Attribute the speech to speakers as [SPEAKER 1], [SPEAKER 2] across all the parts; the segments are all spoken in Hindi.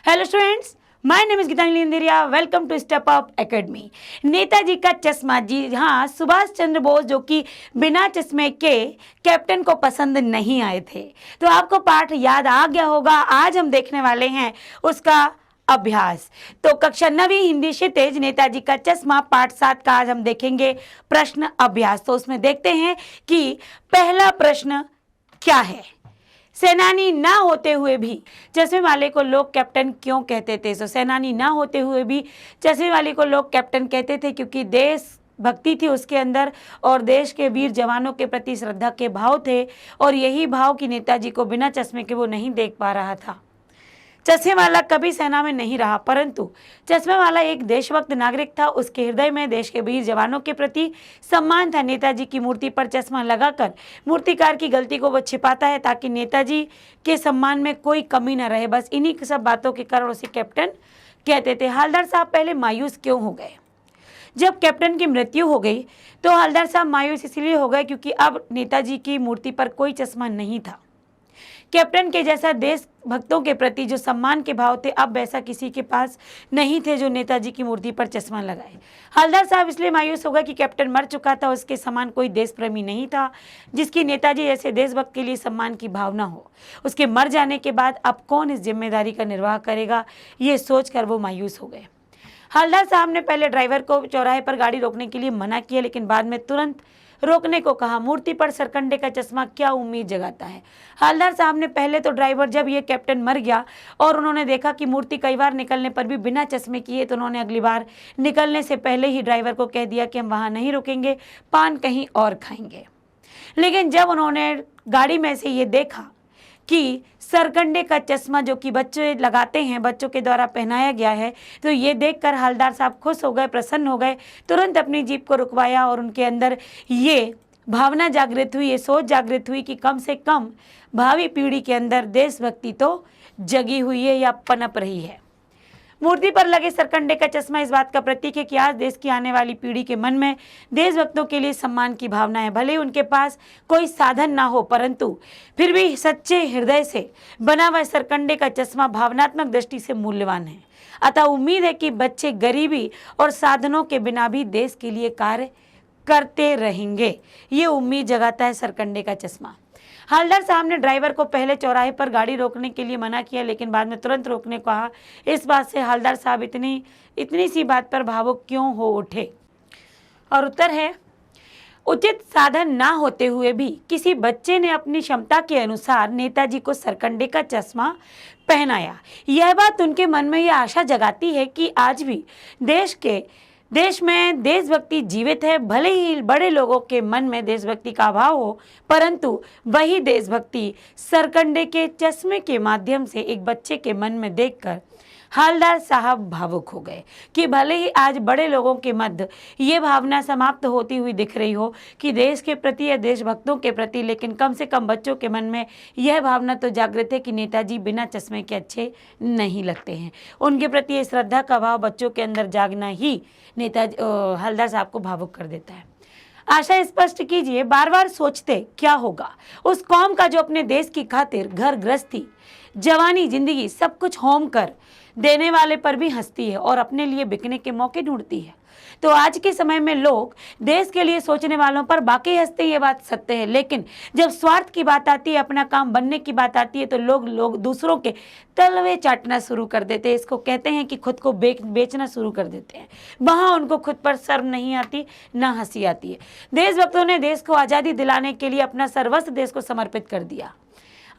[SPEAKER 1] Hello students, my name is Geetanjali Indiria. Welcome to step up academy. Netaji का चश्मा, जी हाँ, सुभाष चंद्र बोस जो कि बिना चश्मे के कैप्टन को पसंद नहीं आए थे। तो आपको पाठ याद आ गया होगा। आज हम देखने वाले हैं उसका अभ्यास। तो कक्षा 9वीं हिंदी क्षितिज नेताजी का चश्मा पाठ 7 का आज हम देखेंगे प्रश्न अभ्यास। तो उसमें देखते हैं कि पहला प्रश्न क्या है। सेनानी ना होते हुए भी चश्मे वाले को लोग कैप्टन क्यों कहते थे? तो सेनानी ना होते हुए भी चश्मे वाले को लोग कैप्टन कहते थे क्योंकि देश भक्ति थी उसके अंदर और देश के वीर जवानों के प्रति श्रद्धा के भाव थे। और यही भाव कि नेताजी को बिना चश्मे के वो नहीं देख पा रहा था। चश्मे वाला कभी सेना में नहीं रहा, परंतु चश्मे वाला एक देशभक्त नागरिक था। उसके हृदय में देश के वीर जवानों के प्रति सम्मान था। नेताजी की मूर्ति पर चश्मा लगाकर मूर्तिकार की गलती को वो छिपाता है ताकि नेताजी के सम्मान में कोई कमी न रहे। बस इन्हीं सब बातों के कारण उसे कैप्टन कहते थे। हवलदार साहब पहले मायूस क्यों हो गए? जब कैप्टन की मृत्यु हो गई तो हवलदार साहब मायूस इसलिए हो गए क्योंकि अब नेताजी की मूर्ति पर कोई चश्मा नहीं था। कैप्टन के जैसा देश भक्तों के प्रति जो सम्मान के भाव थे, अब वैसा किसी के पास नहीं थे जो नेताजी की मूर्ति पर चश्मा लगाए। हवलदार साहब इसलिए मायूस हो गए कि कैप्टन मर चुका था, उसके समान कोई देश प्रेमी नहीं था जिसकी नेताजी जैसे देशभक्त के लिए सम्मान की भावना हो। उसके मर जाने के बाद अब कौन इस जिम्मेदारी का निर्वाह करेगा, ये सोचकर वो मायूस हो गए। हवलदार साहब ने पहले ड्राइवर को चौराहे पर गाड़ी रोकने के लिए मना किया, लेकिन बाद में तुरंत रोकने को कहा। मूर्ति पर सरकंडे का चश्मा क्या उम्मीद जगाता है? हवलदार साहब ने पहले तो ड्राइवर, जब ये कैप्टन मर गया और उन्होंने देखा कि मूर्ति कई बार निकलने पर भी बिना चश्मे किए, तो उन्होंने अगली बार निकलने से पहले ही ड्राइवर को कह दिया कि हम वहाँ नहीं रुकेंगे, पान कहीं और खाएंगे। लेकिन जब उन्होंने गाड़ी में से ये देखा कि सरकंडे का चश्मा जो कि बच्चे लगाते हैं, बच्चों के द्वारा पहनाया गया है, तो ये देखकर हवलदार साहब खुश हो गए, प्रसन्न हो गए। तुरंत अपनी जीप को रुकवाया और उनके अंदर ये भावना जागृत हुई, ये सोच जागृत हुई कि कम से कम भावी पीढ़ी के अंदर देशभक्ति तो जगी हुई है या पनप रही है। मूर्ति पर लगे सरकंडे का चश्मा इस बात का प्रतीक है कि आज देश की आने वाली पीढ़ी के मन में देशभक्तों के लिए सम्मान की भावना है। भले ही उनके पास कोई साधन ना हो, परंतु फिर भी सच्चे हृदय से बना हुआ सरकंडे का चश्मा भावनात्मक दृष्टि से मूल्यवान है। अतः उम्मीद है कि बच्चे गरीबी और साधनों के बिना भी देश के लिए कार्य करते रहेंगे। ये उम्मीद जगाता है सरकंडे का चश्मा। हवलदार साहब ने ड्राइवर को पहले चौराहे पर गाड़ी रोकने के लिए मना किया, लेकिन बाद में तुरंत रोकने को कहा। इस बात से हवलदार साहब इतनी सी बात पर भावुक क्यों हो उठे? और उत्तर है, उचित साधन ना होते हुए भी किसी बच्चे ने अपनी क्षमता के अनुसार नेताजी को सरकंडे का चश्मा पहनाया। यह बात उनके मन में यह आशा जगाती है कि आज भी देश में देशभक्ति जीवित है। भले ही बड़े लोगों के मन में देशभक्ति का अभाव हो, परंतु वही देशभक्ति सरकंडे के चश्मे के माध्यम से एक बच्चे के मन में देखकर हवलदार साहब भावुक हो गए कि भले ही आज बड़े लोगों के मध्य ये भावना समाप्त होती हुई दिख रही हो कि देश के प्रति या देशभक्तों के प्रति, लेकिन कम से कम बच्चों के मन में यह भावना तो जागृत है कि नेताजी बिना चश्मे के अच्छे नहीं लगते हैं। उनके प्रति ये श्रद्धा का भाव बच्चों के अंदर जागना ही हवलदार साहब को भावुक कर देता है। आशा स्पष्ट कीजिए, बार बार सोचते क्या होगा उस कौम का जो अपने देश की खातिर घर गृहस्थी, जवानी, जिंदगी सब कुछ होम कर देने वाले पर भी हंसती है और अपने लिए बिकने के मौके ढूंढती है। तो आज के समय में लोग देश के लिए सोचने वालों पर बाकी हंसते, ये बात सत्य है। लेकिन जब स्वार्थ की बात आती है, अपना काम बनने की बात आती है, तो लोग दूसरों के तलवे चाटना शुरू कर देते हैं। इसको कहते हैं कि खुद को बेचना शुरू कर देते हैं। वहाँ उनको खुद पर शर्म नहीं आती, ना हंसी आती है। देशभक्तों ने देश को आज़ादी दिलाने के लिए अपना सर्वस्व देश को समर्पित कर दिया।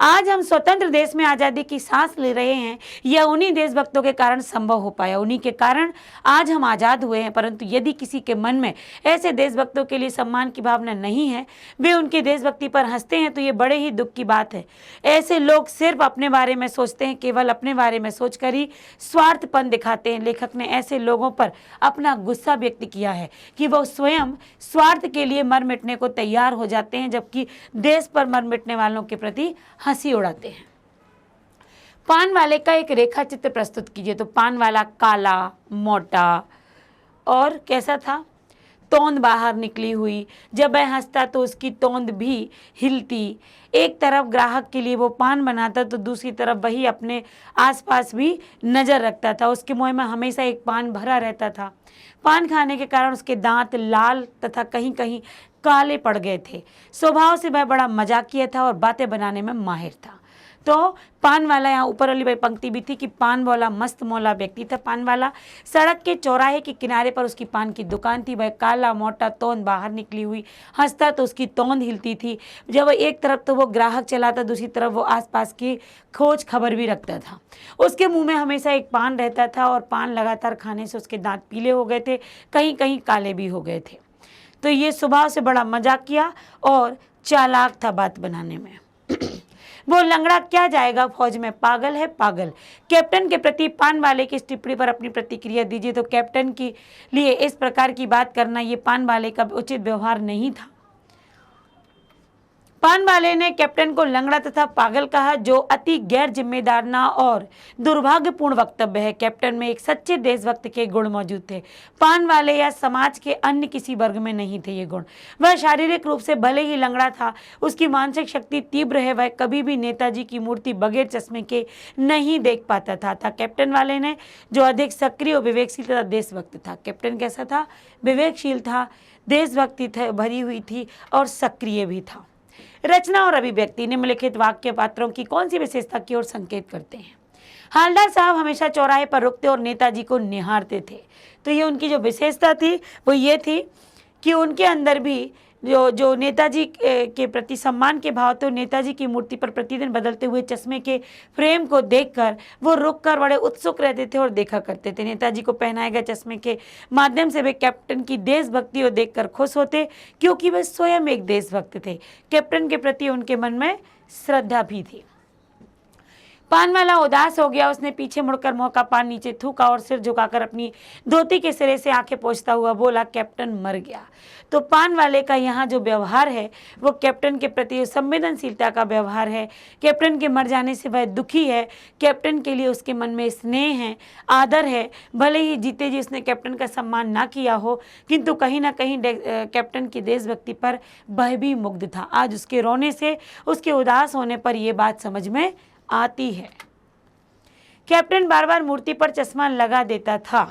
[SPEAKER 1] आज हम स्वतंत्र देश में आज़ादी की सांस ले रहे हैं, यह उन्हीं देशभक्तों के कारण संभव हो पाया। उन्हीं के कारण आज हम आज़ाद हुए हैं। परंतु यदि किसी के मन में ऐसे देशभक्तों के लिए सम्मान की भावना नहीं है, वे उनकी देशभक्ति पर हंसते हैं, तो ये बड़े ही दुख की बात है। ऐसे लोग सिर्फ अपने बारे में सोचते हैं, केवल अपने बारे में सोचकर ही स्वार्थपन दिखाते हैं। लेखक ने ऐसे लोगों पर अपना गुस्सा व्यक्त किया है कि वो स्वयं स्वार्थ के लिए मर मिटने को तैयार हो जाते हैं, जबकि देश पर मर मिटने वालों के प्रति हंसी उड़ाते हैं। पान वाले का एक रेखा चित्र प्रस्तुत कीजिए। तो पान वाला काला, मोटा और कैसा था? तोंद बाहर निकली हुई, जब वह हंसता तो उसकी तोंद भी हिलती। एक तरफ ग्राहक के लिए वो पान बनाता तो दूसरी तरफ वही अपने आसपास भी नज़र रखता था। उसके मुंह में हमेशा एक पान भरा रहता था। पान खाने के कारण उसके दांत लाल तथा कहीं कहीं काले पड़ गए थे। स्वभाव से वह बड़ा मजाकिया था और बातें बनाने में माहिर था। तो पान वाला, यहाँ ऊपर वाली पंक्ति भी थी कि पान वाला मस्त मौला व्यक्ति था। पान वाला सड़क के चौराहे के किनारे पर उसकी पान की दुकान थी। वह काला मोटा, तोंद बाहर निकली हुई, हंसता तो उसकी तोंद हिलती थी। जब वह एक तरफ तो वो ग्राहक चलाता, दूसरी तरफ वो आसपास की खोज खबर भी रखता था। उसके मुंह में हमेशा एक पान रहता था और पान लगातार खाने से उसके दांत पीले हो गए थे, कहीं कहीं काले भी हो गए थे। तो ये स्वभाव से बड़ा मजाकिया और चालाक था बात बनाने में। वो लंगड़ा क्या जाएगा फौज में, पागल है पागल। कैप्टन के प्रति पान वाले की इस टिप्पणी पर अपनी प्रतिक्रिया दीजिए। तो कैप्टन के लिए इस प्रकार की बात करना ये पान वाले का उचित व्यवहार नहीं था। पान वाले ने कैप्टन को लंगड़ा तथा पागल कहा, जो अति गैर जिम्मेदाराना और दुर्भाग्यपूर्ण वक्तव्य है। कैप्टन में एक सच्चे देशभक्त के गुण मौजूद थे। पान वाले या समाज के अन्य किसी वर्ग में नहीं थे ये गुण। वह शारीरिक रूप से भले ही लंगड़ा था, उसकी मानसिक शक्ति तीव्र है। वह कभी भी नेताजी की मूर्ति बगैर चश्मे के नहीं देख पाता था। कैप्टन वाले ने जो अधिक सक्रिय और विवेकशील तथा देशभक्त था। कैप्टन कैसा था? विवेकशील था, देशभक्ति भरी हुई थी और सक्रिय भी था। रचना और अभिव्यक्ति निम्नलिखित वाक्य पात्रों की कौन सी विशेषता की ओर संकेत करते हैं? हालदार साहब हमेशा चौराहे पर रुकते और नेताजी को निहारते थे। तो ये उनकी जो विशेषता थी वो ये थी कि उनके अंदर भी जो नेताजी के प्रति सम्मान के भाव थे। नेताजी की मूर्ति पर प्रतिदिन बदलते हुए चश्मे के फ्रेम को देखकर वो रुककर बड़े उत्सुक रहते थे और देखा करते थे। नेताजी को पहनाए गए चश्मे के माध्यम से वे कैप्टन की देशभक्ति को देखकर खुश होते, क्योंकि वे स्वयं एक देशभक्त थे। कैप्टन के प्रति उनके मन में श्रद्धा भी थी। पान वाला उदास हो गया। उसने पीछे मुड़कर मुंह का पान नीचे थूका और सिर झुकाकर अपनी धोती के सिरे से आंखें पोंछता हुआ बोला, कैप्टन मर गया। तो पान वाले का यहाँ जो व्यवहार है वो कैप्टन के प्रति संवेदनशीलता का व्यवहार है। कैप्टन के मर जाने से वह दुखी है। कैप्टन के लिए उसके मन में स्नेह है, आदर है। भले ही जीते जी उसने कैप्टन का सम्मान ना किया हो, किंतु कहीं ना कहीं कैप्टन की देशभक्ति पर वह भी मुग्ध था। आज उसके रोने से, उसके उदास होने पर यह बात समझ में आती है। कैप्टन बार बार मूर्ति पर चश्मा लगा देता था।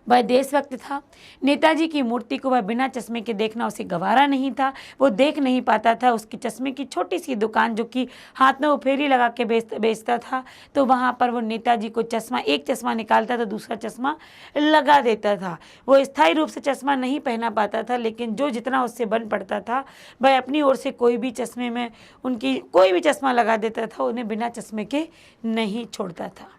[SPEAKER 1] वह देशभक्त था। नेताजी की मूर्ति को वह बिना चश्मे के देखना उसे गवारा नहीं था। वो देख नहीं पाता था। उसकी चश्मे की छोटी सी दुकान जो कि हाथ में वो फेरी लगा के बेचता था, तो वहाँ पर वो नेताजी को एक चश्मा निकालता तो दूसरा चश्मा लगा देता था। वो स्थायी रूप से चश्मा नहीं पहना पाता था, लेकिन जो जितना उससे बन पड़ता था वह अपनी ओर से कोई भी चश्मा लगा देता था, उन्हें बिना चश्मे के नहीं छोड़ता था।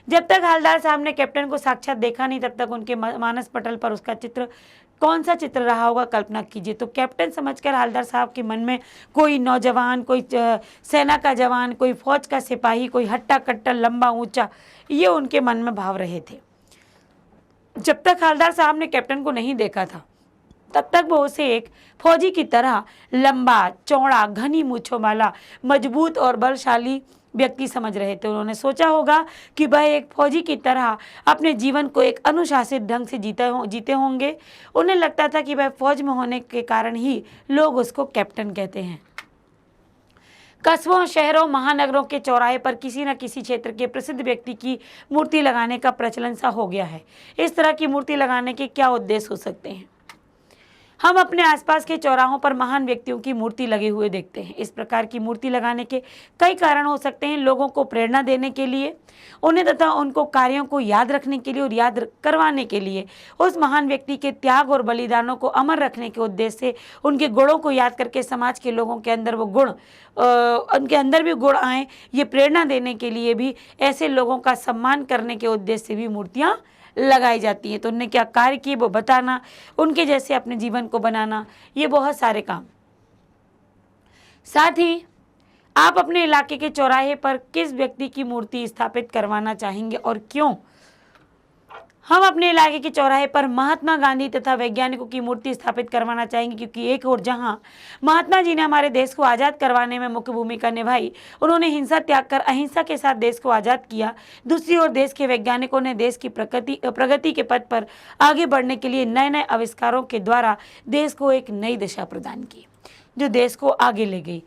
[SPEAKER 1] जब तक हालदार साहब ने कैप्टन को साक्षात देखा नहीं, तब तक उनके मानस पटल पर उसका चित्र कौन सा चित्र रहा होगा, कल्पना कीजिए। तो कैप्टन समझकर हालदार साहब के मन में कोई नौजवान, कोई सेना का जवान, कोई फौज का सिपाही, कोई हट्टा कट्टा लंबा ऊंचा, ये उनके मन में भाव रहे थे। जब तक हालदार साहब ने कैप्टन को नहीं देखा था, तब तक वो उसे एक फौजी की तरह लंबा चौड़ा, घनी मूंछों वाला, मजबूत और बलशाली व्यक्ति समझ रहे थे। उन्होंने सोचा होगा कि वह एक फौजी की तरह अपने जीवन को एक अनुशासित ढंग से जीते होंगे। उन्हें लगता था कि वह फौज में होने के कारण ही लोग उसको कैप्टन कहते हैं। कस्बों, शहरों, महानगरों के चौराहे पर किसी न किसी क्षेत्र के प्रसिद्ध व्यक्ति की मूर्ति लगाने का प्रचलन सा हो गया है। इस तरह की मूर्ति लगाने के क्या उद्देश्य हो सकते हैं? हम अपने आसपास के चौराहों पर महान व्यक्तियों की मूर्ति लगे हुए देखते हैं। इस प्रकार की मूर्ति लगाने के कई कारण हो सकते हैं। लोगों को प्रेरणा देने के लिए, उन्हें तथा उनको कार्यों को याद रखने के लिए और याद करवाने के लिए, उस महान व्यक्ति के त्याग और बलिदानों को अमर रखने के उद्देश्य से, उनके गुणों को याद करके समाज के लोगों के अंदर उनके अंदर भी गुण आए, ये प्रेरणा देने के लिए भी, ऐसे लोगों का सम्मान करने के उद्देश्य से भी मूर्तियाँ लगाई जाती हैं। तो उनने क्या कार्य किए वो बताना, उनके जैसे अपने जीवन को बनाना, ये बहुत सारे काम। साथ ही आप अपने इलाके के चौराहे पर किस व्यक्ति की मूर्ति स्थापित करवाना चाहेंगे और क्यों? हम अपने इलाके के चौराहे पर महात्मा गांधी तथा वैज्ञानिकों की मूर्ति स्थापित करवाना चाहेंगे, क्योंकि एक और जहां महात्मा जी ने हमारे देश को आज़ाद करवाने में मुख्य भूमिका निभाई, उन्होंने हिंसा त्याग कर अहिंसा के साथ देश को आज़ाद किया। दूसरी ओर देश के वैज्ञानिकों ने देश की प्रगति के पथ पर आगे बढ़ने के लिए नए नए आविष्कारों के द्वारा देश को एक नई दिशा प्रदान की, जो देश को आगे ले गई।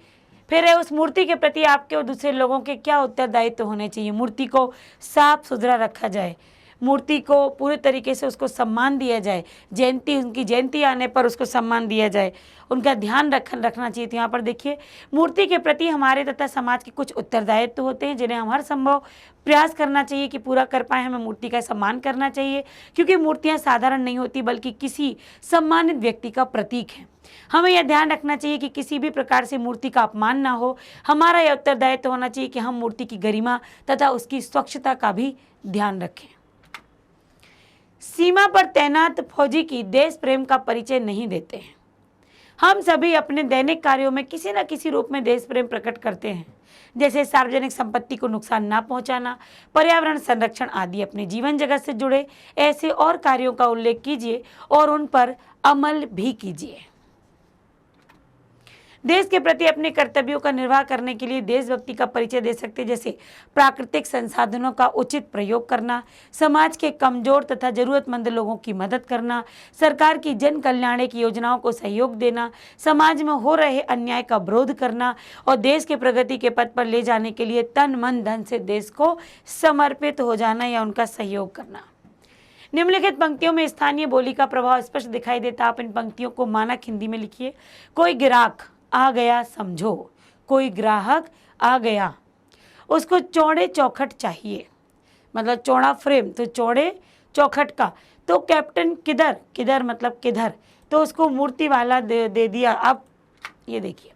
[SPEAKER 1] फिर है, उस मूर्ति के प्रति आपके और दूसरे लोगों के क्या उत्तरदायित्व होने चाहिए। मूर्ति को साफ सुथरा रखा जाए, मूर्ति को पूरे तरीके से उसको सम्मान दिया जाए, उनकी जयंती आने पर उसको सम्मान दिया जाए, उनका ध्यान रखना चाहिए। तो यहाँ पर देखिए, मूर्ति के प्रति हमारे तथा समाज के कुछ उत्तरदायित्व होते हैं, जिन्हें हम हर संभव प्रयास करना चाहिए कि पूरा कर पाए। हमें मूर्ति का सम्मान करना चाहिए, क्योंकि मूर्तियाँ साधारण नहीं होती, बल्कि किसी सम्मानित व्यक्ति का प्रतीक है। हमें यह ध्यान रखना चाहिए कि किसी भी प्रकार से मूर्ति का अपमान ना हो। हमारा यह उत्तरदायित्व होना चाहिए कि हम मूर्ति की गरिमा तथा उसकी स्वच्छता का भी ध्यान रखें। सीमा पर तैनात फौजी की देश प्रेम का परिचय नहीं देते हैं। हम सभी अपने दैनिक कार्यों में किसी न किसी रूप में देश प्रेम प्रकट करते हैं, जैसे सार्वजनिक संपत्ति को नुकसान ना पहुंचाना, पर्यावरण संरक्षण आदि। अपने जीवन जगत से जुड़े ऐसे और कार्यों का उल्लेख कीजिए और उन पर अमल भी कीजिए। देश के प्रति अपने कर्तव्यों का निर्वाह करने के लिए देशभक्ति का परिचय दे सकते हैं, जैसे प्राकृतिक संसाधनों का उचित प्रयोग करना, समाज के कमजोर तथा जरूरतमंद लोगों की मदद करना, सरकार की जन कल्याणक योजनाओं को सहयोग देना, समाज में हो रहे अन्याय का विरोध करना और देश के प्रगति के पथ पर ले जाने के लिए तन मन धन से देश को समर्पित हो जाना या उनका सहयोग करना। निम्नलिखित पंक्तियों में स्थानीय बोली का प्रभाव स्पष्ट दिखाई देता। आप इन पंक्तियों को मानक हिंदी में लिखिए। कोई ग्राहक आ गया समझो, कोई ग्राहक आ गया, उसको चौड़े चौखट चाहिए, मतलब चौड़ा फ्रेम, तो चौड़े चौखट का। तो कैप्टन किधर, किधर मतलब किधर, तो उसको मूर्ति वाला दे दिया। अब ये देखिए,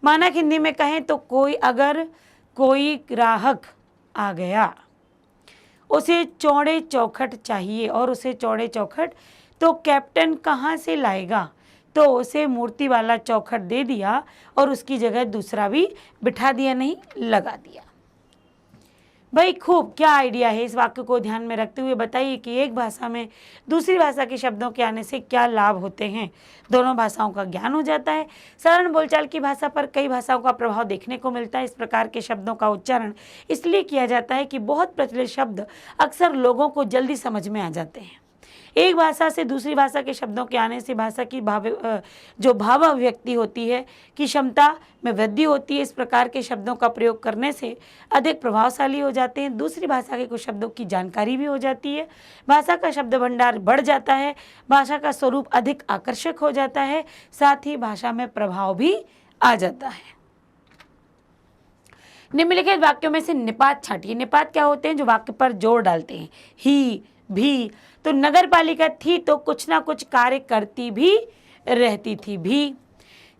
[SPEAKER 1] मानक हिंदी में कहें तो अगर कोई ग्राहक आ गया, उसे चौड़े चौखट चाहिए और उसे चौड़े चौखट, तो कैप्टन कहाँ से लाएगा, तो उसे मूर्ति वाला चौखट दे दिया और उसकी जगह दूसरा भी बिठा दिया, नहीं लगा दिया। भाई खूब, क्या आइडिया है। इस वाक्य को ध्यान में रखते हुए बताइए कि एक भाषा में दूसरी भाषा के शब्दों के आने से क्या लाभ होते हैं। दोनों भाषाओं का ज्ञान हो जाता है। साधारण बोलचाल की भाषा पर कई भाषाओं का प्रभाव देखने को मिलता है। इस प्रकार के शब्दों का उच्चारण इसलिए किया जाता है कि बहुत प्रचलित शब्द अक्सर लोगों को जल्दी समझ में आ जाते हैं। एक भाषा से दूसरी भाषा के शब्दों के आने से भाषा की जो भाव अभिव्यक्ति होती है की क्षमता में वृद्धि होती है। इस प्रकार के शब्दों का प्रयोग करने से अधिक प्रभावशाली हो जाते हैं। दूसरी भाषा के कुछ शब्दों की जानकारी भी हो जाती है। भाषा का शब्द भंडार बढ़ जाता है। भाषा का स्वरूप अधिक आकर्षक हो जाता है। साथ ही भाषा में प्रभाव भी आ जाता है। निम्नलिखित वाक्यों में से निपात छांटिए। निपात क्या होते हैं, जो वाक्य पर जोर डालते हैं। ही, भी, तो नगर पालिका थी तो कुछ ना कुछ कार्य करती भी रहती थी। भी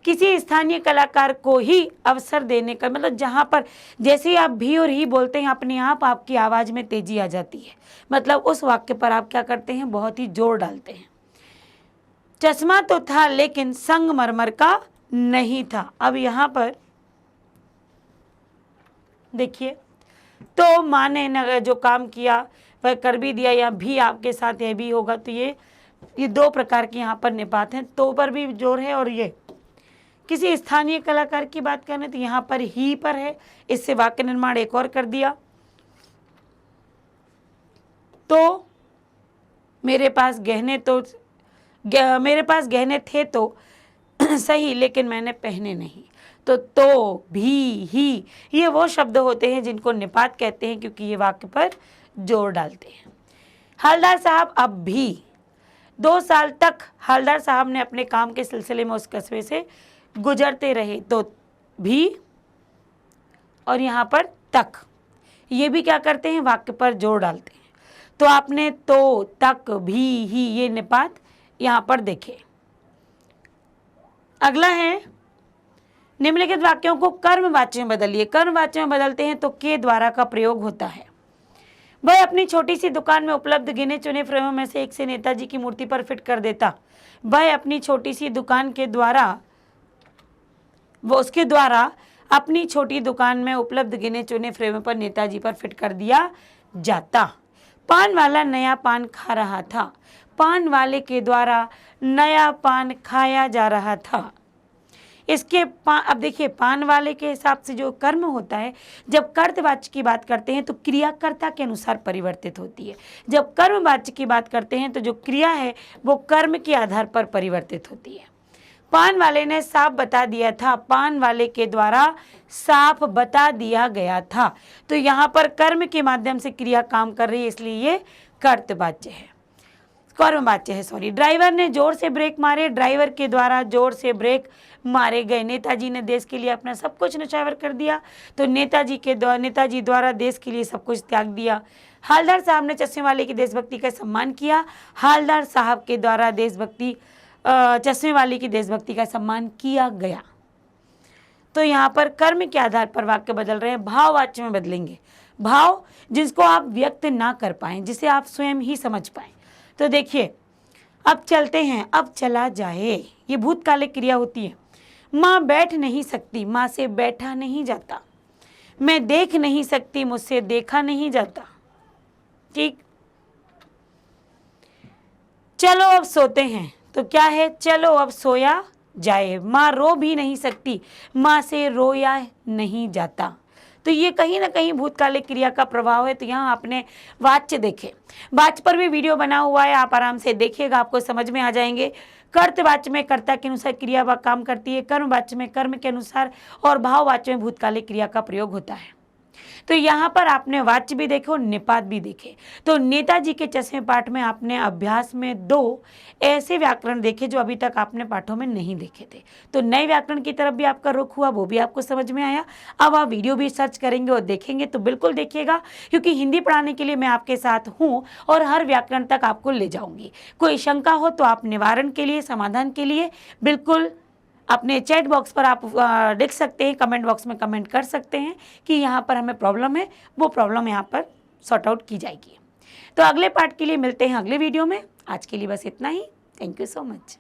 [SPEAKER 1] किसी स्थानीय कलाकार को ही अवसर देने का, मतलब जहाँ पर जैसे ही आप भी और ही बोलते हैं, अपने आप आपकी आवाज़ में तेजी आ जाती है। मतलब उस वाक्य पर आप क्या करते हैं, बहुत ही जोर डालते हैं। चश्मा तो था लेकिन संगमरमर का नहीं था। अब यहाँ पर देखिए, तो माँ ने जो काम किया वह कर भी दिया, या भी आपके साथ यह भी होगा। तो ये दो प्रकार के यहाँ पर निपात हैं। तो पर भी जोर है, और ये किसी स्थानीय कलाकार की बात करें तो यहाँ पर ही पर है। इससे वाक्य निर्माण एक और कर दिया। तो मेरे पास गहने थे तो सही, लेकिन मैंने पहने नहीं। तो भी, ही, ये वो शब्द होते हैं जिनको निपात कहते हैं, क्योंकि ये वाक्य पर जोर डालते हैं। हवलदार साहब अब भी 2 साल तक हवलदार साहब ने अपने काम के सिलसिले में उस कस्बे से गुजरते रहे। तो भी और यहाँ पर तक, ये भी क्या करते हैं, वाक्य पर जोर डालते हैं। तो आपने तो, तक, भी, ही, ये निपात यहाँ पर देखे। अगला है, निम्नलिखित वाक्यों को कर्मवाच्य में बदलिए। कर्मवाच्य में बदलते हैं तो के द्वारा का प्रयोग होता है। वह अपनी छोटी सी दुकान में उपलब्ध गिने चुने फ्रेमों में से एक से नेताजी की मूर्ति पर फिट कर देता। वह अपनी छोटी सी दुकान के द्वारा, उसके द्वारा अपनी छोटी दुकान में उपलब्ध गिने चुने फ्रेमों पर नेताजी पर फिट कर दिया जाता। पान वाला नया पान खा रहा था। पान वाले के द्वारा नया पान खाया जा रहा था। अब देखिए, पान वाले के हिसाब से जो कर्म होता है, जब कर्तवाच्य की बात करते हैं तो क्रिया कर्ता के अनुसार परिवर्तित होती है। जब कर्मवाच्य की बात करते हैं तो जो क्रिया है वो कर्म के आधार पर परिवर्तित होती है। पान वाले ने साफ बता दिया था। पान वाले के द्वारा साफ बता दिया गया था। तो यहाँ पर कर्म के माध्यम से क्रिया काम कर रही है, इसलिए ये कर्तवाच्य है, कर्मवाच्य है, सॉरी। ड्राइवर ने जोर से ब्रेक मारे। ड्राइवर के द्वारा जोर से ब्रेक मारे गए। नेताजी ने देश के लिए अपना सब कुछ न्यौछावर कर दिया। तो नेताजी द्वारा देश के लिए सब कुछ त्याग दिया। हालदार साहब ने चश्मे वाले की देशभक्ति का सम्मान किया। हालदार साहब के द्वारा चश्मे वाले की देशभक्ति का सम्मान किया गया। तो यहाँ पर कर्म के आधार पर वाक्य बदल रहे हैं, भाववाच्य में बदलेंगे। भाव जिसको आप व्यक्त ना कर पाए, जिसे आप स्वयं ही समझ पाए। तो देखिए, अब चलते हैं। अब चला जाए, ये भूतकालिक क्रिया होती है। माँ बैठ नहीं सकती, माँ से बैठा नहीं जाता। मैं देख नहीं सकती, मुझसे देखा नहीं जाता। ठीक। चलो अब सोते हैं, तो क्या है, चलो अब सोया जाए। माँ रो भी नहीं सकती, माँ से रोया नहीं जाता। तो ये कहीं ना कहीं भूतकालिक क्रिया का प्रभाव है। तो यहाँ आपने वाच्य देखे, वाच्य पर भी वीडियो बना हुआ है, आप आराम से देखिएगा, आपको समझ में आ जाएंगे। कर्तवाच्य में कर्ता के अनुसार क्रिया काम करती है, कर्मवाच्य में कर्म के अनुसार, और भाववाच्य में भूतकालिक क्रिया का प्रयोग होता है। तो यहाँ पर आपने वाच्य भी देखे और निपात भी देखे। तो नेताजी के चश्मे पाठ में आपने अभ्यास में 2 ऐसे व्याकरण देखे जो अभी तक आपने पाठों में नहीं देखे थे। तो नए व्याकरण की तरफ भी आपका रुख हुआ, वो भी आपको समझ में आया। अब आप वीडियो भी सर्च करेंगे और देखेंगे तो बिल्कुल देखिएगा, क्योंकि हिंदी पढ़ाने के लिए मैं आपके साथ हूँ और हर व्याकरण तक आपको ले जाऊँगी। कोई शंका हो तो आप निवारण के लिए, समाधान के लिए बिल्कुल अपने चैट बॉक्स पर आप लिख सकते हैं, कमेंट बॉक्स में कमेंट कर सकते हैं कि यहाँ पर हमें प्रॉब्लम है, वो प्रॉब्लम यहाँ पर सॉर्ट आउट की जाएगी। तो अगले पार्ट के लिए मिलते हैं अगले वीडियो में। आज के लिए बस इतना ही। Thank you so much.